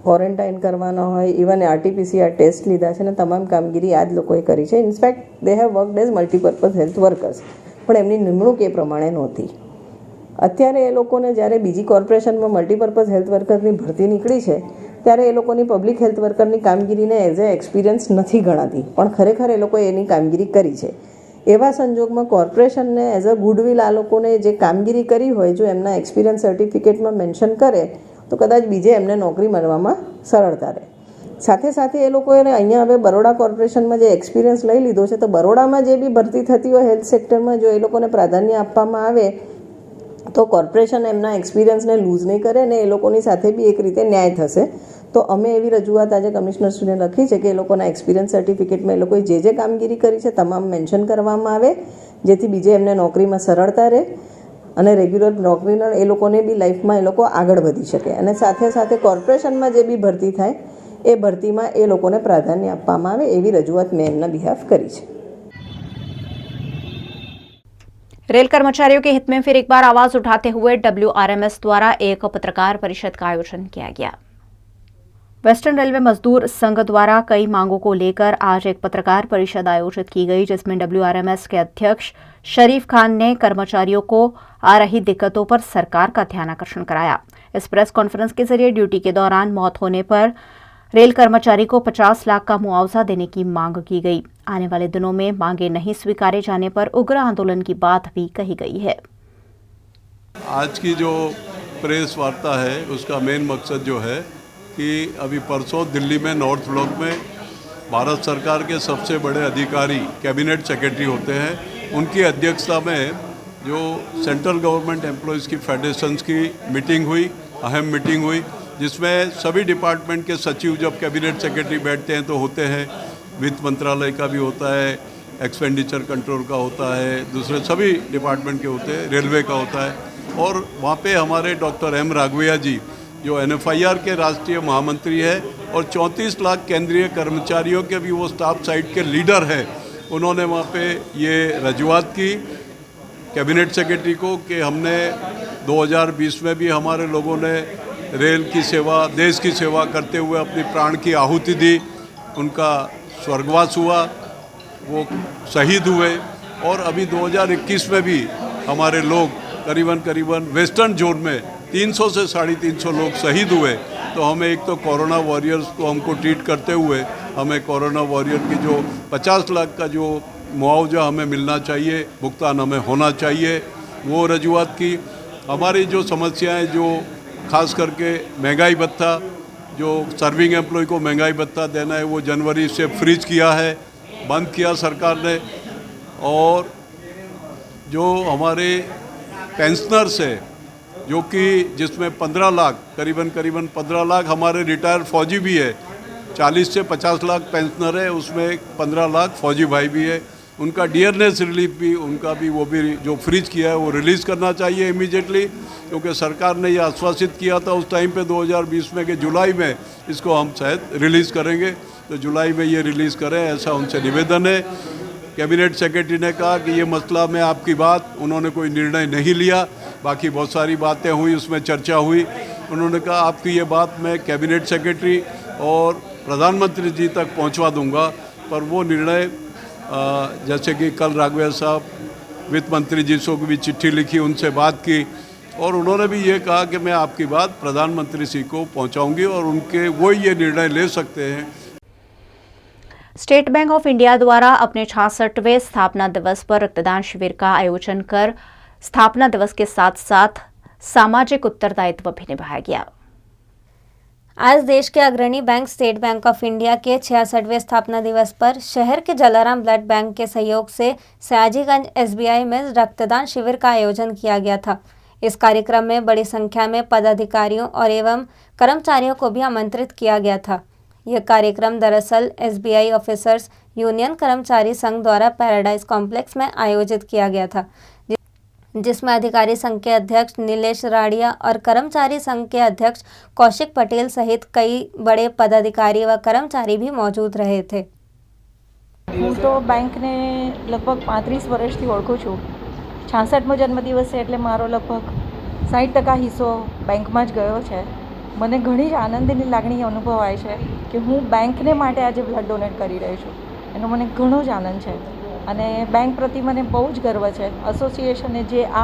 ક્વોરન્ટાઇન કરવાનો હોય, ઇવન RT-PCR ટેસ્ટ લીધા છે અને તમામ કામગીરી આ જ લોકોએ કરી છે। In fact they have worked as multipurpose health workers, પણ એમની નિમણૂક એ પ્રમાણે નહોતી। અત્યારે એ લોકોને જ્યારે બીજી કોર્પોરેશનમાં મલ્ટીપર્પઝ હેલ્થ વર્કરની ભરતી નીકળી છે ત્યારે એ લોકોની પબ્લિક હેલ્થ વર્કરની કામગીરીને એઝ એ એક્સપિરિયન્સ નથી ગણાતી, પણ ખરેખર એ લોકોએ એની કામગીરી કરી છે। એવા સંજોગમાં કોર્પોરેશનને એઝ અ ગુડવિલ આ લોકોને જે કામગીરી કરી હોય જો એમના એક્સપિરિયન્સ સર્ટિફિકેટમાં મેન્શન કરે તો કદાચ બીજે એમને નોકરી મળવામાં સરળતા રહે। સાથે સાથે એ લોકોએ અહીંયા હવે બરોડા કોર્પોરેશનમાં જે એક્સપિરિયન્સ લઈ લીધો છે, તો બરોડામાં જે બી ભરતી થતી હોય હેલ્થ સેક્ટરમાં, જો એ લોકોને પ્રાધાન્ય આપવામાં આવે તો કોર્પોરેશન એમના એક્સપિરિયન્સને લૂઝ નહીં કરે અને એ લોકોની સાથે બી એક રીતે ન્યાય થશે. તો અમે એવી રજૂઆત આજે કમિશનરશ્રીને લખી છે કે એ લોકોના એક્સપિરિયન્સ સર્ટિફિકેટમાં એ લોકોએ જે કામગીરી કરી છે તમામ મેન્શન કરવામાં આવે, જેથી બીજે એમને નોકરીમાં સરળતા રહે અને રેગ્યુલર નોકરીના એ લોકોને બી લાઈફમાં એ લોકો આગળ વધી શકે. અને સાથે સાથે કોર્પોરેશનમાં જે બી ભરતી થાય એ ભરતીમાં એ લોકોને પ્રાધાન્ય આપવામાં આવે, એવી રજૂઆત મેં એમના બિહાફ કરી છે. रेल कर्मचारियों के हित में फिर एक बार आवाज उठाते हुए WRMS द्वारा एक पत्रकार परिषद का आयोजन किया गया. वेस्टर्न रेलवे मजदूर संघ द्वारा कई मांगों को लेकर आज एक पत्रकार परिषद आयोजित की गई, जिसमें WRMS के अध्यक्ष शरीफ खान ने कर्मचारियों को आ रही दिक्कतों पर सरकार का ध्यान आकर्षण कराया. इस प्रेस कॉन्फ्रेंस के जरिए ड्यूटी के दौरान मौत होने पर रेल कर्मचारी को 50 लाख का मुआवजा देने की मांग की गई. आने वाले दिनों में मांगे नहीं स्वीकारे जाने पर उग्र आंदोलन की बात भी कही गई है. आज की जो प्रेस वार्ता है उसका मेन मकसद जो है कि अभी परसों दिल्ली में नॉर्थ ब्लॉक में भारत सरकार के सबसे बड़े अधिकारी कैबिनेट सेक्रेटरी होते हैं, उनकी अध्यक्षता में जो सेंट्रल गवर्नमेंट एम्प्लॉयज़ की फेडरेशंस की मीटिंग हुई, अहम मीटिंग हुई, जिसमें सभी डिपार्टमेंट के सचिव जब कैबिनेट सेक्रेटरी बैठते हैं तो होते हैं, वित्त मंत्रालय का भी होता है, एक्सपेंडिचर कंट्रोल का होता है, दूसरे सभी डिपार्टमेंट के होते हैं, रेलवे का होता है. और वहाँ पे हमारे डॉक्टर M राघवैया जी जो NFIR के राष्ट्रीय महामंत्री है और 34 लाख केंद्रीय कर्मचारियों के भी वो स्टाफ साइड के लीडर हैं, उन्होंने वहाँ पे ये रजूआत की कैबिनेट सेक्रेटरी को कि हमने 2020 में भी हमारे लोगों ने रेल की सेवा, देश की सेवा करते हुए अपनी प्राण की आहुति दी, उनका स्वर्गवास हुआ, वो शहीद हुए. और अभी 2021 में भी हमारे लोग करीबन वेस्टर्न जोन में 300 से 350 लोग शहीद हुए. तो हमें एक तो कोरोना वॉरियर्स को हमको ट्रीट करते हुए हमें कोरोना वॉरियर की जो 50 लाख का जो मुआवजा हमें मिलना चाहिए, भुगतान हमें होना चाहिए, वो रजूआत की. हमारी जो समस्याएं जो खास करके महंगाई भत्ता, जो सर्विंग एम्प्लॉय को महंगाई भत्ता देना है वो जनवरी से फ्रीज किया है, बंद किया सरकार ने. और जो हमारे पेंशनर्स है जो कि जिसमें 15 लाख करीबन 15 लाख हमारे रिटायर्ड फौजी भी है, 40 से 50 लाख पेंशनर है, उसमें 15 लाख फौजी भाई भी है. उनका डियरनेस रिलीफ भी, उनका भी वो भी जो फ्रीज किया है वो रिलीज़ करना चाहिए इमीडिएटली, क्योंकि सरकार ने ये आश्वासित किया था उस टाइम पे 2020 में कि जुलाई में इसको हम शायद रिलीज़ करेंगे. तो जुलाई में ये रिलीज़ करें, ऐसा उनसे निवेदन है. कैबिनेट सेक्रेटरी ने कहा कि ये मसला में आपकी बात, उन्होंने कोई निर्णय नहीं लिया, बाकी बहुत सारी बातें हुई, उसमें चर्चा हुई. उन्होंने कहा आपकी ये बात मैं कैबिनेट सेक्रेटरी और प्रधानमंत्री जी तक पहुंचवा दूंगा, पर वो निर्णय जैसे कि कल राघवैया साहब वित्त मंत्री जी को भी चिट्ठी लिखी, उनसे बात की और उन्होंने भी ये कहा कि मैं आपकी बात प्रधानमंत्री जी को पहुंचाऊंगी और उनके वो ये निर्णय ले सकते हैं. स्टेट बैंक ऑफ इंडिया द्वारा अपने 66वें स्थापना दिवस पर रक्तदान शिविर का आयोजन कर स्थापना दिवस के साथ साथ सामाजिक उत्तरदायित्व भी निभाया गया. आज देश के अग्रणी bank state bank of India के 66वें स्थापना दिवस पर शहर के जलाराम ब्लड बैंक के सहयोग से सयाजीगंज SBI में रक्तदान शिविर का आयोजन किया गया था. इस कार्यक्रम में बड़ी संख्या में पदाधिकारियों और एवं कर्मचारियों को भी आमंत्रित किया गया था. यह कार्यक्रम दरअसल SBI ऑफिसर्स यूनियन कर्मचारी संघ द्वारा पैराडाइज कॉम्प्लेक्स में आयोजित किया गया था, जिसमें अधिकारी संघ के अध्यक्ष नीलेश राडिया और कर्मचारी संघ के अध्यक्ष कौशिक पटेल सहित कई बड़े पदाधिकारी व कर्मचारी भी मौजूद रहे थे. હું તો બેંકને લગભગ 35 વર્ષથી ઓળખું છું. 66મો જન્મદિવસ છે એટલે મારો લગભગ 60% હિસ્સો બેંકમાં જ ગયો છે. મને ઘણી જ આનંદની લાગણી અનુભવાય છે કે હું બેંકને માટે આજે બ્લડ ડોનેટ કરી રહી છું. એનો મને ઘણો જ આનંદ છે અને બેંક પ્રતિ મને બહુ જ ગર્વ છે. એસોસિએશને જે આ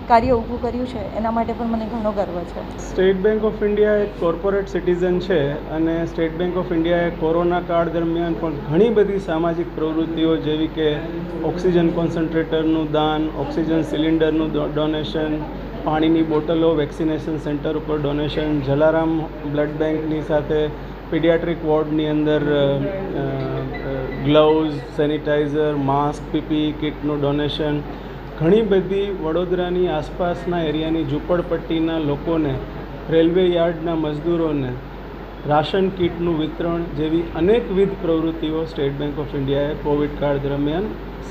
કાર્ય ઊભું કર્યું છે એના માટે પણ મને ઘણો ગર્વ છે. સ્ટેટ બેંક ઓફ ઇન્ડિયા એક કોર્પોરેટ સિટીઝન છે અને સ્ટેટ બેંક ઓફ ઇન્ડિયાએ કોરોના કાળ દરમિયાન પણ ઘણી બધી સામાજિક પ્રવૃત્તિઓ જેવી કે ઓક્સિજન કોન્સન્ટ્રેટરનું દાન, ઓક્સિજન સિલિન્ડરનું ડોનેશન, પાણીની બોટલો, વેક્સિનેશન સેન્ટર ઉપર ડોનેશન, જલારામ બ્લડ બેંકની સાથે પીડિયાટ્રિક વોર્ડની અંદર ગ્લવ્સ, સેનિટાઈઝર, માસ્ક, પીપી કિટનું ડોનેશન, ઘણી બધી વડોદરાની આસપાસના એરિયાની ઝૂંપડપટ્ટીના લોકોને, રેલવે યાર્ડના મજદૂરોને રાશન કીટનું વિતરણ જેવી અનેકવિધ પ્રવૃત્તિઓ સ્ટેટ બેંક ઓફ ઇન્ડિયાએ કોવિડ કાળ દરમિયાન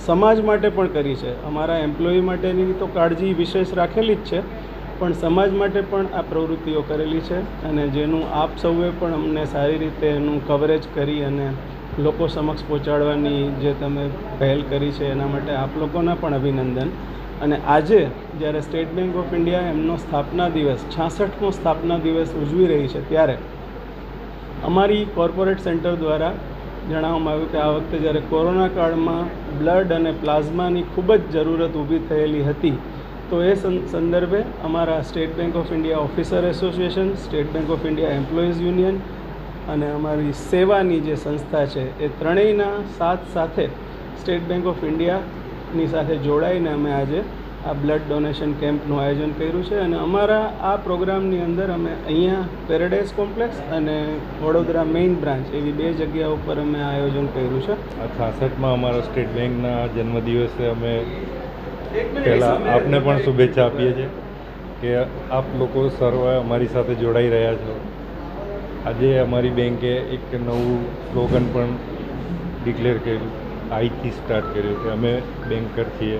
સમાજ માટે પણ કરી છે. અમારા એમ્પ્લોયી માટેની તો કાળજી વિશેષ રાખેલી જ છે, પણ સમાજ માટે પણ આ પ્રવૃત્તિઓ કરેલી છે અને જેનું આપ સૌએ પણ અમને સારી રીતે એનું કવરેજ કરી અને લોકો સમક્ષ પહોંચાડવાની જે તમે પહેલ કરી છે એના માટે આપ લોકોના પણ અભિનંદન. અને આજે જ્યારે સ્ટેટ બેંક ઓફ ઇન્ડિયા એમનો સ્થાપના દિવસ 66મો સ્થાપના દિવસ ઉજવી રહી છે, ત્યારે અમારી કોર્પોરેટ સેન્ટર દ્વારા જણાવવામાં આવ્યું કે આ વખતે જ્યારે કોરોના કાળમાં બ્લડ અને પ્લાઝમાની ખૂબ જ જરૂરત ઊભી થયેલી હતી, તો એ સંદર્ભે અમારા state bank of India officer association, state bank of India employees union અને અમારી સેવાની જે સંસ્થા છે એ ત્રણેયના સાથ સાથે સ્ટેટ બેંક ઓફ ઇન્ડિયાની સાથે જોડાઈને અમે આજે આ બ્લડ ડોનેશન કેમ્પનું આયોજન કર્યું છે. અને અમારા આ પ્રોગ્રામની અંદર અમે અહીંયા પેરેડાઇઝ કોમ્પ્લેક્સ અને વડોદરા મેઇન બ્રાન્ચ એવી 2 જગ્યા ઉપર અમે આયોજન કર્યું છે. આ 66માં અમારા સ્ટેટ બેંકના જન્મદિવસે અમે પહેલાં આપને પણ શુભેચ્છા આપીએ છીએ કે આપ લોકો સર્વ અમારી સાથે જોડાઈ રહ્યા છો. આજે અમારી બેંકે એક નવું સ્લોગન પણ ડિક્લેર કર્યું, આઈથી સ્ટાર્ટ કર્યું કે અમે બેન્કર છીએ,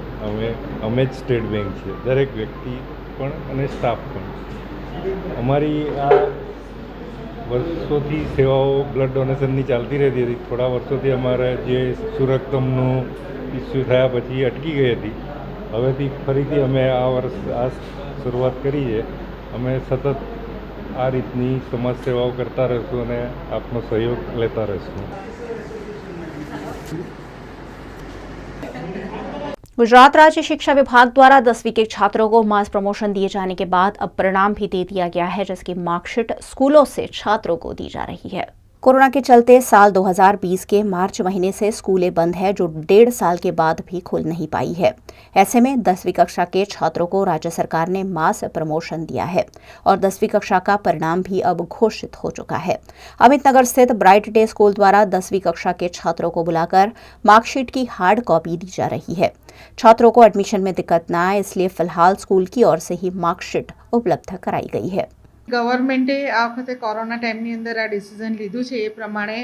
અમે જ સ્ટેટ બેંક છીએ. દરેક વ્યક્તિ પણ અને સ્ટાફ પણ. અમારી આ વર્ષોથી સેવાઓ બ્લડ ડોનેશનની ચાલતી રહેતી હતી. થોડા વર્ષોથી અમારે જે સુરક્ષમનું ઇસ્યુ થયા પછી અટકી ગઈ હતી. હવેથી ફરીથી અમે આ વર્ષ આ શરૂઆત કરી છે. અમે સતત આ રીતની સમાજ સેવાઓ કરતા રહીશું અને આપનો સહયોગ લેતા રહીશું. गुजरात राज्य शिक्षा विभाग द्वारा 10वीं के छात्रों को मास प्रमोशन दिए जाने के बाद अब परिणाम भी दे दिया गया है, जिसकी मार्कशीट स्कूलों से छात्रों को दी जा रही है। कोरोना के चलते साल 2020 के मार्च महीने से स्कूलें बंद है, जो 1.5 साल के बाद भी खुल नहीं पाई है। ऐसे में 10वीं कक्षा के छात्रों को राज्य सरकार ने मास प्रमोशन दिया है और 10वीं कक्षा का परिणाम भी अब घोषित हो चुका है। अमित नगर स्थित ब्राइट डे स्कूल द्वारा 10वीं कक्षा के छात्रों को बुलाकर मार्कशीट की हार्ड कॉपी दी जा रही है। छात्रों को एडमिशन में दिक्कत न आए, इसलिए फिलहाल स्कूल की ओर से ही मार्कशीट उपलब्ध कराई गई है। ગવર્મેન્ટે આ વખતે કોરોના ટાઈમની અંદર આ ડિસિઝન લીધું છે, એ પ્રમાણે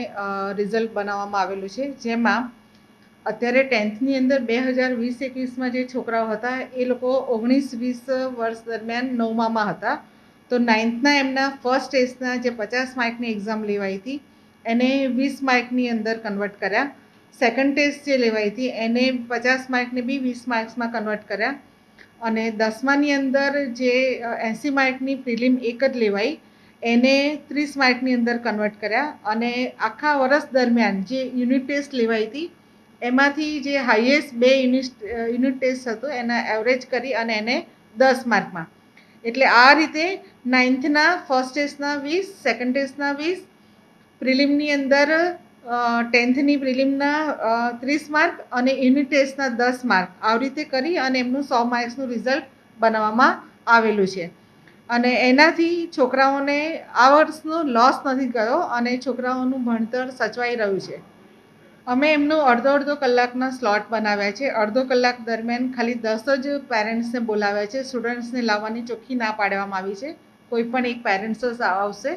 રિઝલ્ટ બનાવવામાં આવેલું છે, જેમાં અત્યારે 10thની અંદર 2020-21માં જે છોકરાઓ હતા એ લોકો 19-20 વર્ષ દરમિયાન 9મામાં હતા. તો 9thના એમના ફર્સ્ટ ટેસ્ટના જે 50 માર્કની એક્ઝામ લેવાઈ હતી એને 20 માર્કની અંદર કન્વર્ટ કર્યા. સેકન્ડ ટેસ્ટ જે લેવાઈ હતી એને 50 માર્કને બી 20 માર્ક્સમાં કન્વર્ટ કર્યા. અને 10માની અંદર જે 80 માર્કની પ્રિલિમ એક જ લેવાઈ એને 30 માર્કની અંદર કન્વર્ટ કર્યા. અને આખા વર્ષ દરમિયાન જે યુનિટ ટેસ્ટ લેવાઈ હતી એમાંથી જે હાઈએસ્ટ 2 યુનિટ ટેસ્ટ હતો એના એવરેજ કરી અને એને 10 માર્કમાં, એટલે આ રીતે 9thના ફર્સ્ટ ટેસ્ટના 20, સેકન્ડ ટેસ્ટના 20, પ્રિલિમની અંદર 10thની પ્રિલિમના 30 માર્ક અને યુનિટ ટેસ્ટના 10 માર્ક, આવી રીતે કરી અને એમનું 100 માર્ક્સનું રિઝલ્ટ બનાવવામાં આવેલું છે. અને એનાથી છોકરાઓને આ વર્ષનો લોસ નથી ગયો અને છોકરાઓનું ભણતર સચવાઈ રહ્યું છે. અમે એમનું અડધો કલાકના સ્લોટ બનાવ્યા છે. અડધો કલાક દરમિયાન ખાલી 10 જ પેરેન્ટ્સને બોલાવ્યા છે. સ્ટુડન્ટ્સને લાવવાની ચોખ્ખી ના પાડવામાં આવી છે. કોઈ પણ એક પેરેન્ટ્સ જ આવશે.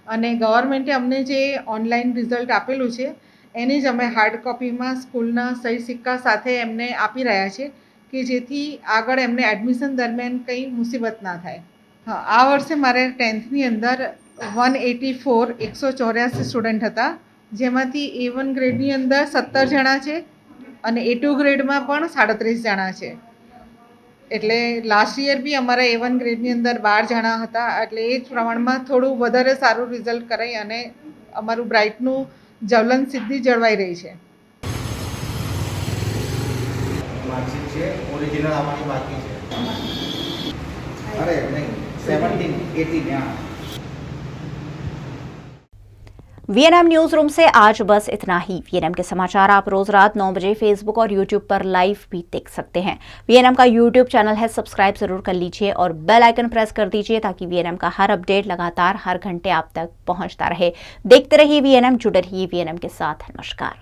અને ગવર્મેન્ટે અમને જે ઓનલાઈન રિઝલ્ટ આપેલું છે એની જ અમે હાર્ડ કોપીમાં સ્કૂલના સહી સિક્કા સાથે એમને આપી રહ્યા છે કે જેથી આગળ એમને એડમિશન દરમિયાન કંઈ મુસીબત ના થાય. હા, આ વર્ષે મારે 10thની અંદર 184 સ્ટુડન્ટ હતા, જેમાંથી A1 ગ્રેડની અંદર 17 જણા છે અને A2 ગ્રેડમાં પણ 37 જણા છે. એટલે લાસ્ટ યર બી અમારા A1 ગ્રેડની અંદર 12 જણા હતા, એટલે એ જ પ્રમાણમાં થોડું વધારે સારું રિઝલ્ટ કરાય અને અમારું બ્રાઇટનું જ્વલન સિદ્ધિ જળવાઈ રહી છે. માર્કશીટ છે ઓરિજિનલ આપવાની બાકી છે. અરે નહીં 17, 18 हाँ। वीएनएम न्यूज रूम से आज बस इतना ही। वीएनएम के समाचार आप रोज रात 9 बजे फेसबुक और यूट्यूब पर लाइव भी देख सकते हैं। वीएनएम का यूट्यूब चैनल है, सब्सक्राइब जरूर कर लीजिए और बेल आइकन प्रेस कर दीजिए ताकि वीएनएम का हर अपडेट लगातार हर घंटे आप तक पहुंचता रहे। देखते रहिए वीएनएम, जुड़े रहिए वीएनएम के साथ। नमस्कार।